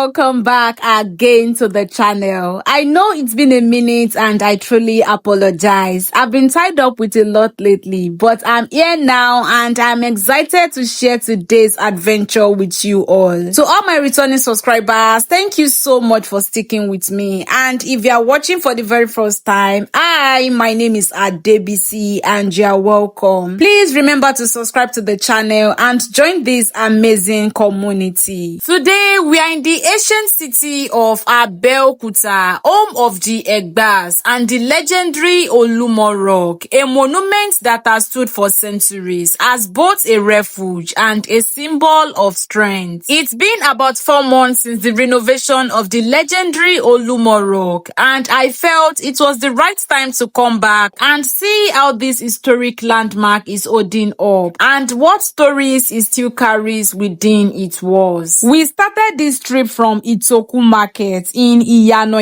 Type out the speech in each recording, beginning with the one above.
welcome back again to the channel. I know it's been a minute and I truly apologize. I've been tied up with a lot lately, but I'm here now and I'm excited to share today's adventure with you all. To all my returning subscribers, thank you so much for sticking with me. And if you are watching for the very first time, my name is Adebisi and you are welcome. Please remember to subscribe to the channel and join this amazing community. Today, we are in the ancient city of Abeokuta, home of the Egbas and the legendary Olumo Rock, a monument that has stood for centuries as both a refuge and a symbol of strength. It's been about 4 months since the renovation of the legendary Olumo Rock, and I felt it was the right time to come back and see how this historic landmark is holding up and what stories it still carries within its walls. We started this trip from Itoku Market in Iyano,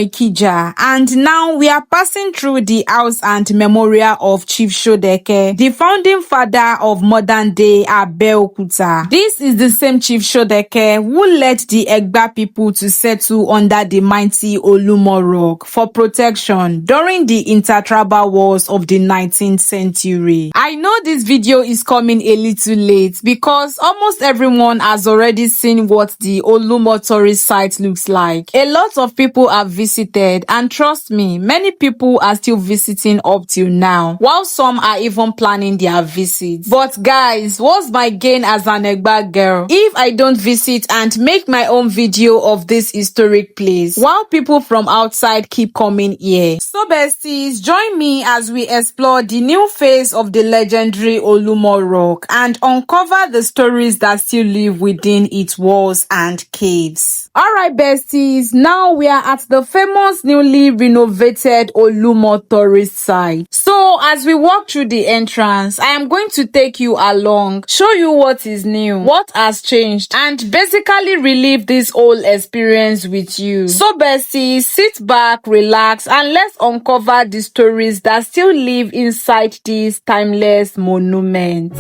and now we are passing through the house and memorial of Chief Shodeke, the founding father of modern-day Abeokuta. This is the same Chief Shodeke who led the Egba people to settle under the mighty Olumo Rock for protection during the intertribal wars of the 19th century. I know this video is coming a little late because almost everyone has already seen what the Olumo tourist site looks like. A lot of people have visited, and trust me, many people are still visiting up till now, while some are even planning their visit. But guys, what's my gain as an Egba girl if I don't visit and make my own video of this historic place while people from outside keep coming here? So besties, join me as we explore the new phase of the legendary Olumo Rock and uncover the stories that still live within its walls and caves. Alright besties, now we are at the famous newly renovated Olumo tourist site. So as we walk through the entrance, I am going to take you along, show you what is new, what has changed, and basically relive this whole experience with you. So besties, sit back, relax, and let's uncover the stories that still live inside this timeless monument.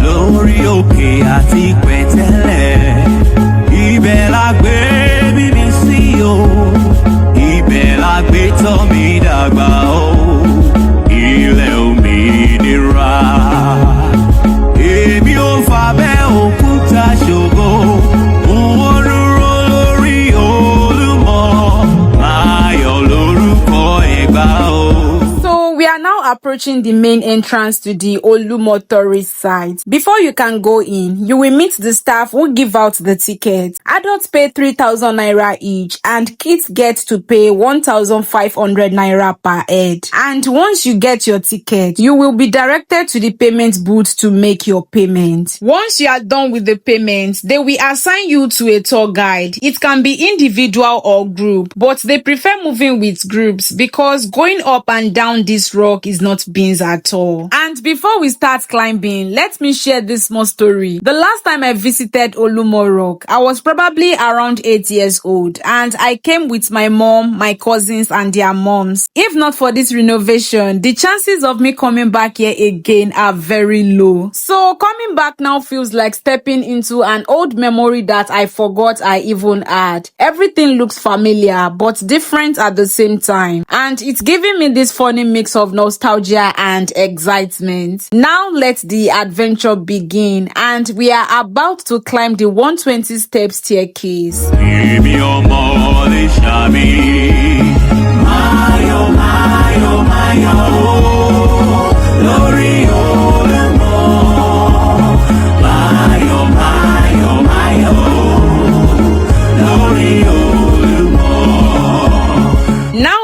Lórí òkè àti pẹ̀tẹ́lẹ̀, ibẹ̀ la gbé bí mi sí o, ibẹ̀ la gbé tọ́ mi dàgbà o, ilẹ̀ òmìnira. Èmi ò fàbẹ́ òkúta ṣògo, òun ò dúró lórí Olúmọ, ayọ̀ lórúkọ Ẹ̀gbá o. We are now approaching the main entrance to the Olumo tourist site. Before you can go in, you will meet the staff who give out the tickets. Adults pay 3,000 naira each and kids get to pay 1,500 naira per head. And once you get your ticket, you will be directed to the payment booth to make your payment. Once you are done with the payment, they will assign you to a tour guide. It can be individual or group, but they prefer moving with groups because going up and down this rock is not beans at all. And before we start climbing, let me share this small story. The last time I visited Olumo Rock, I was probably around 8 years old, and I came with my mom, my cousins, and their moms. If not for this renovation, the chances of me coming back here again are very low. So coming back now feels like stepping into an old memory that I forgot I even had. Everything looks familiar but different at the same time, and it's giving me this funny mix of nostalgia and excitement. Now let the adventure begin, and we are about to climb the 120-step staircase.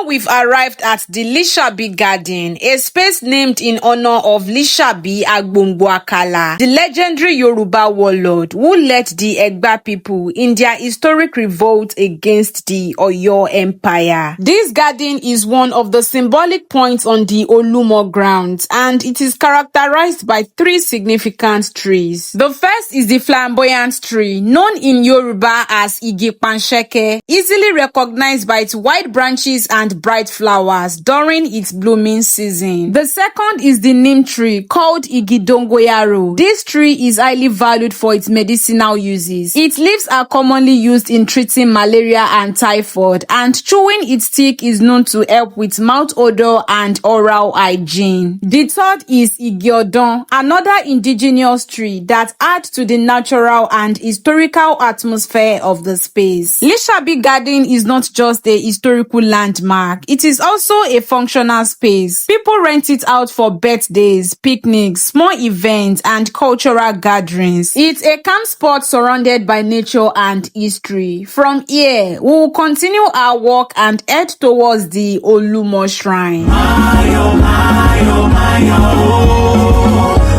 We've arrived at the Lisabi Garden, a space named in honor of Lisabi Akala, the legendary Yoruba warlord who led the Egba people in their historic revolt against the Oyo Empire. This garden is one of the symbolic points on the Olumo grounds, and it is characterized by 3 significant trees. The first is the flamboyant tree, known in Yoruba as Igi Pansheke, easily recognized by its wide branches and bright flowers during its blooming season. The second is the neem tree called Igidongoyaro. This tree is highly valued for its medicinal uses. Its leaves are commonly used in treating malaria and typhoid, and chewing its stick is known to help with mouth odor and oral hygiene. The third is Igiodon, another indigenous tree that adds to the natural and historical atmosphere of the space. Lisabi Garden is not just a historical landmark, it is also a functional space. People rent it out for birthdays, picnics, small events, and cultural gatherings. It's a calm spot surrounded by nature and history. From here, we will continue our walk and head towards the Olumo Shrine.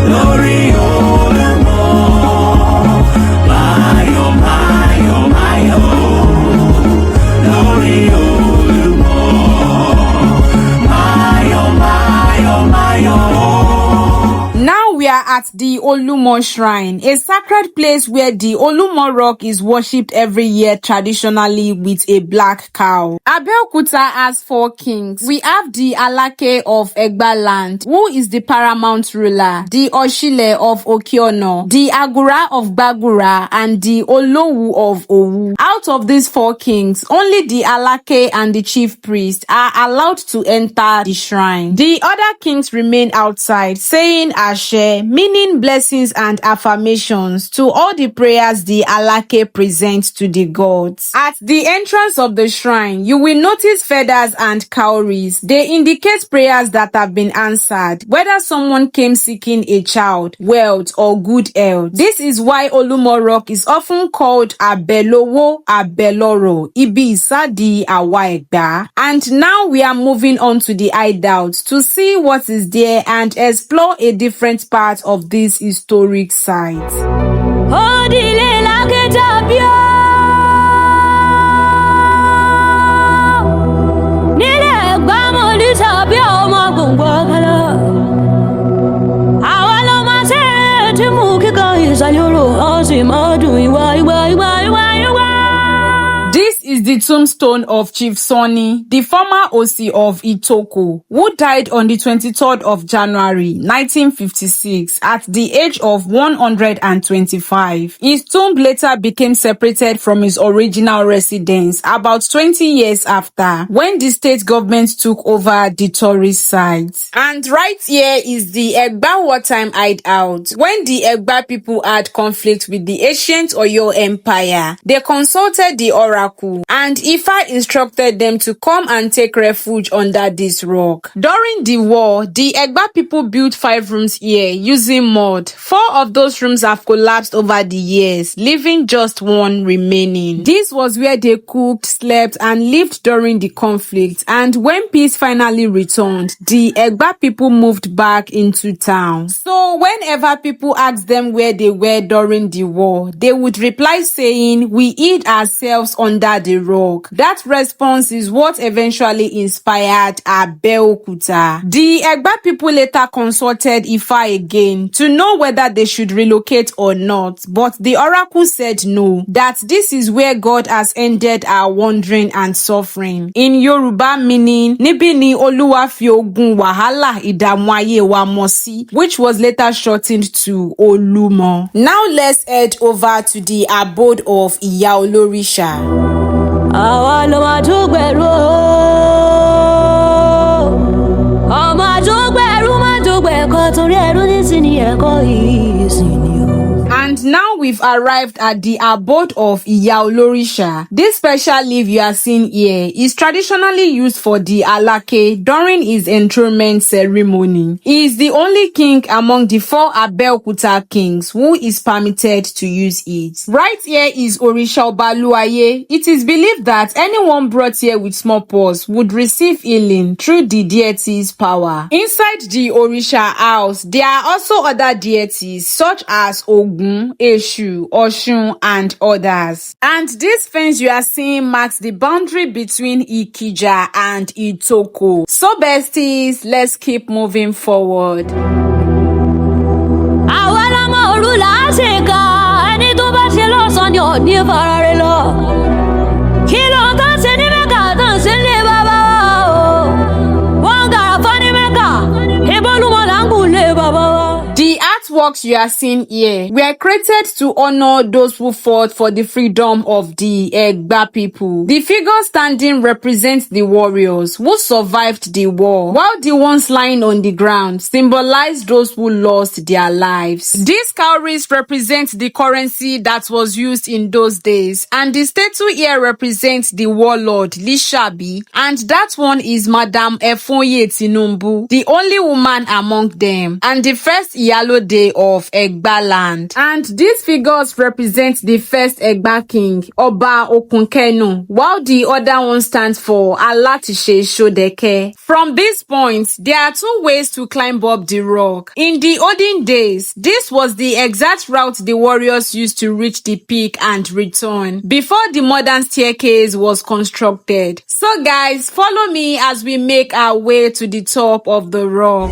Lórí Olumo, lórí Olumo, Now we are at the Olumo Shrine, a sacred place where the Olumo Rock is worshipped every year traditionally with a black cow. Abeokuta has 4 kings. We have the Alake of Egba land, who is the paramount ruler, the Oshile of Okiono, the Agura of Bagura, and the Olowu of Owu. Out of these 4 kings, only the Alake and the chief priest are allowed to enter the shrine. The other kings remain outside, saying Ashe, meaning blessings and affirmations to all the prayers the Alake presents to the gods. At the entrance of the shrine, you will notice feathers and cowries. They indicate prayers that have been answered, whether someone came seeking a child, wealth, or good health. This is why Olumo Rock is often called Abelowo Abeloro, Ibi Isadi Awa Egba. And now we are moving on to the hideout to see what is there and explore a different part of this historic site. This is the tombstone of Chief Sonny, the former OC of Itoko, who died on the 23rd of January 1956 at the age of 125. His tomb later became separated from his original residence about 20 years after, when the state government took over the tourist site. And right here is the Egba Wartime hideout. When the Egba people had conflict with the ancient Oyo Empire, they consulted the oracle, and Ifa instructed them to come and take refuge under this rock. During the war, the Egba people built 5 rooms here using mud. 4 of those rooms have collapsed over the years, leaving just 1 remaining. This was where they cooked, slept, and lived during the conflict, and when peace finally returned, the Egba people moved back into town. So whenever people asked them where they were during the war, they would reply saying, "We hid ourselves under the rock." That response is what eventually inspired Abeokuta. The Egba people later consulted Ifa again to know whether they should relocate or not, but the oracle said no, that this is where God has ended our wandering and suffering. In Yoruba meaning, "Níbí ni Olúwa fi ogun wàhálà ìdààmú ayé wa mọ̀ sí," which was later shortened to Olumo. Now let's head over to the Abode of Iya Olorisa. Àwa ló máa dúgbẹ̀rú ọmọ àdúgbẹ̀rú máa dúgbẹ̀kọ́ torí ẹrú nísìnyí ẹ̀kọ́ ìsìnyí o. And now we've arrived at the Abode of Iya Olorisa. This special leaf you are seeing here is traditionally used for the Alake during his enthronement ceremony. He is the only king among the 4 Abeokuta kings who is permitted to use it. Right here is Orisha Obaluaye. It is believed that anyone brought here with smallpox would receive healing through the deity's power. Inside the Orisha house, there are also other deities such as Ogun, Eshu, Oshun, and others. And this fence you are seeing marks the boundary between Ikija and Itoko. So besties, let's keep moving forward. Àwa lọmọ òru là á ṣe ká ẹni tó bá ṣe lọ́sàn-án ni ò ní fara rẹ̀ lọ. Kí ló ń tán ṣe ní Mẹ́kà tán ṣe ní bàbá wa o? artworks you are seeing here were created to honor those who fought for the freedom of the Egba people. The figures standing represent the warriors who survived the war, while the ones lying on the ground symbolize those who lost their lives. These cowries represent the currency that was used in those days, and the statue here represents the warlord Lisabi, and that one is Madam Efonye Tinubu, the only woman among them, and the first Iyalode of Egba land. And these figures represent the first Egba king, Oba Okunkenu, while the other one stands for Alatise Sodeke. From this point, there are two ways to climb up the rock. In the olden days, this was the exact route the warriors used to reach the peak and return, before the modern staircase was constructed. So guys, follow me as we make our way to the top of the rock.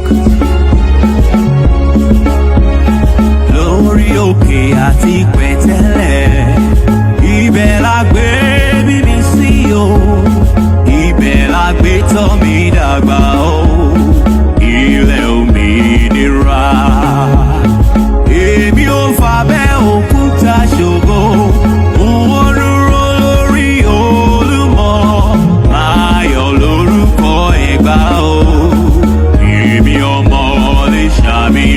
Lórí òkè àti pẹ̀tẹ́lẹ̀, ibẹ̀ la gbé bí mi sí o, ibẹ̀ la gbé tọ́ mi dàgbà o, ilẹ̀ òmìnira. Èmi ò fà Abeokuta ṣògo, mo dúró lórí Olúmọ, máa yọ̀ lórúkọ Ẹ̀gbá o, èmi ọmọ Lisabi.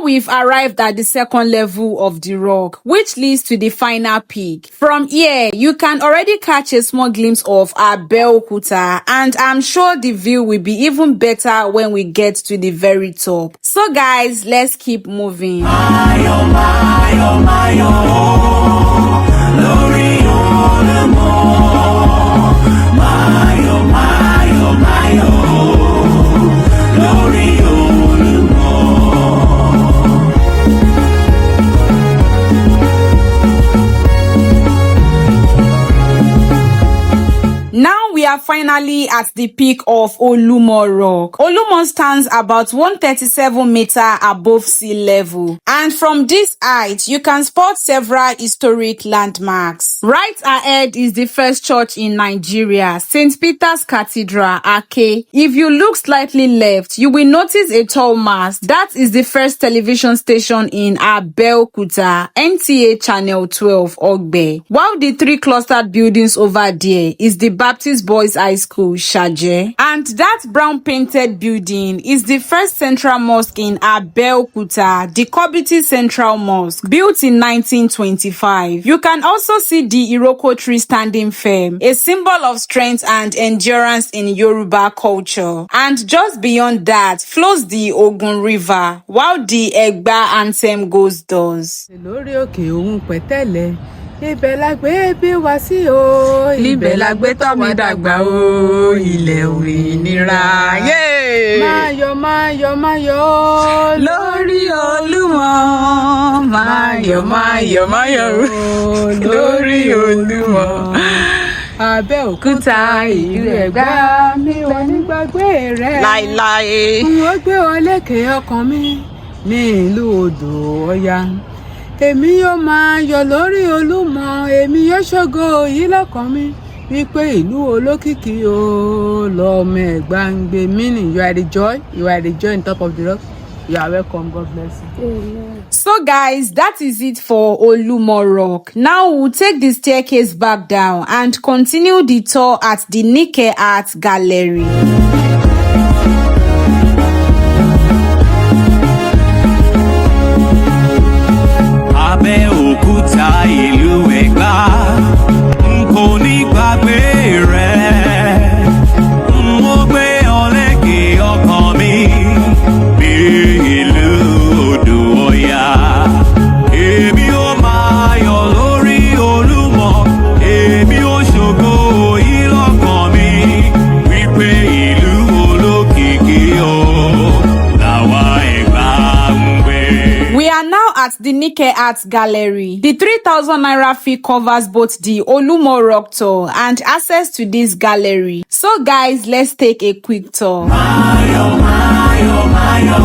We've arrived at the second level of the rock, which leads to the final peak. From here, you can already catch a small glimpse of Abeokuta, and I'm sure the view will be even better when we get to the very top. So guys, let's keep moving. Now we are finally at the peak of Olumo Rock. Olumo stands about 137 meters above sea level, and from this height you can spot several historic landmarks. Right ahead is the first church in Nigeria, St. Peter's Cathedral, Ake. If you look slightly left, you will notice a tall mast. That is the first television station in Abeokuta, NTA Channel 12, Ogbe. While the three clustered buildings over there is the Baptist Boys High School, Shaje. And that brown painted building is the first central mosque in Abeokuta, the Kobiti Central Mosque, built in 1925. You can also see the Iroko tree standing firm, a symbol of strength and endurance in Yoruba culture. And just beyond that flows the Ogun River, while the Egba anthem goes thus. Ibẹ̀ la gbé bí wá sí o, ibẹ̀ la gbé tọ́ mi dàgbà o, ilẹ̀ òmìnira. Máa yọ̀, máa yọ̀, máa yọ̀ lórí Olúmọ. Máa yọ̀, máa yọ̀, máa yọ̀ lórí Olúmọ. Abeokuta ìlú Ẹ̀gbá, mi ò ní gbàgbé rẹ̀. Láíláí. Mo gbé ọ lékè ọkàn mi ní ìlú odò Ọya. Èmi yóò máa yọ̀ lórí Olúmọ, èmi yóò ṣògo yìí lọ́kàn mi, wípé ìlú olókìkí o lọ́mọ Ẹ̀gbá ń gbé. Meaning, you are the joy on top of the rock. You are welcome. God bless you. Amen. So guys, that is it for Olumo Rock. Now we'll take the staircase back down and continue the tour at the Nike Art Gallery. Abeokuta ìlú Ẹ̀gbá, n kò ní gbàgbé rẹ̀, mo gbé ọ lékè ọkàn mi bí ìlú odò Ọya. Èmi ó máa yọ̀ lórí Olúmọ, èmi ó ṣògo yìí lọ́kàn mi, wípé ìlú olókìkí o làwa Ẹ̀gbá ń gbé. We are now at the Nike Art Gallery. The 3,000 naira fee covers both the Olumo Rock tour and access to this gallery. So guys, let's take a quick tour. Mayo, Mayo, Mayo.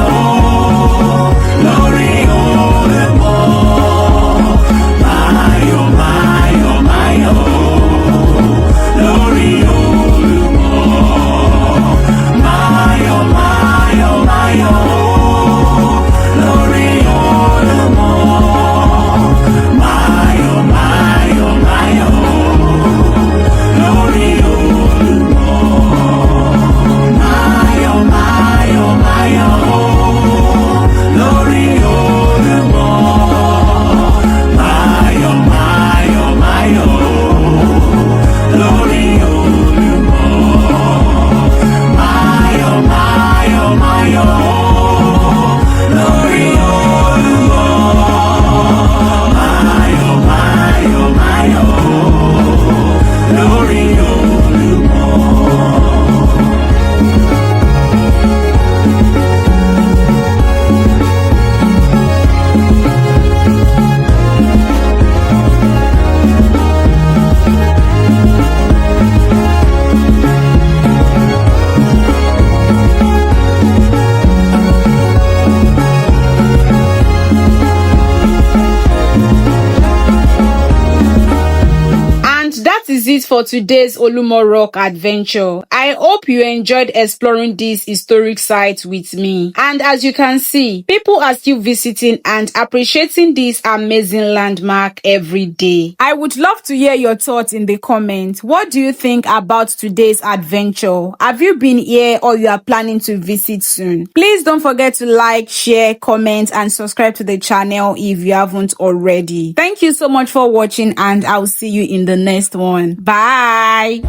it for today's Olumo Rock adventure. I hope you enjoyed exploring this historic site with me. And as you can see, people are still visiting and appreciating this amazing landmark every day. I would love to hear your thoughts in the comments. What do you think about today's adventure? Have you been here or you are planning to visit soon? Please don't forget to like, share, comment, and subscribe to the channel if you haven't already. Thank you so much for watching, and I'll see you in the next one. Bye.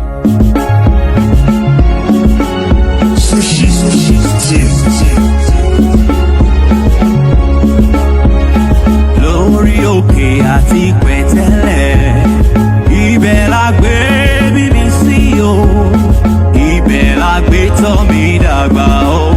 Lórí òkè àti pẹ̀tẹ́lẹ̀, ibẹ̀ la gbé bí mi sí o, ibẹ̀ la gbé tọ́ mi dàgbà o.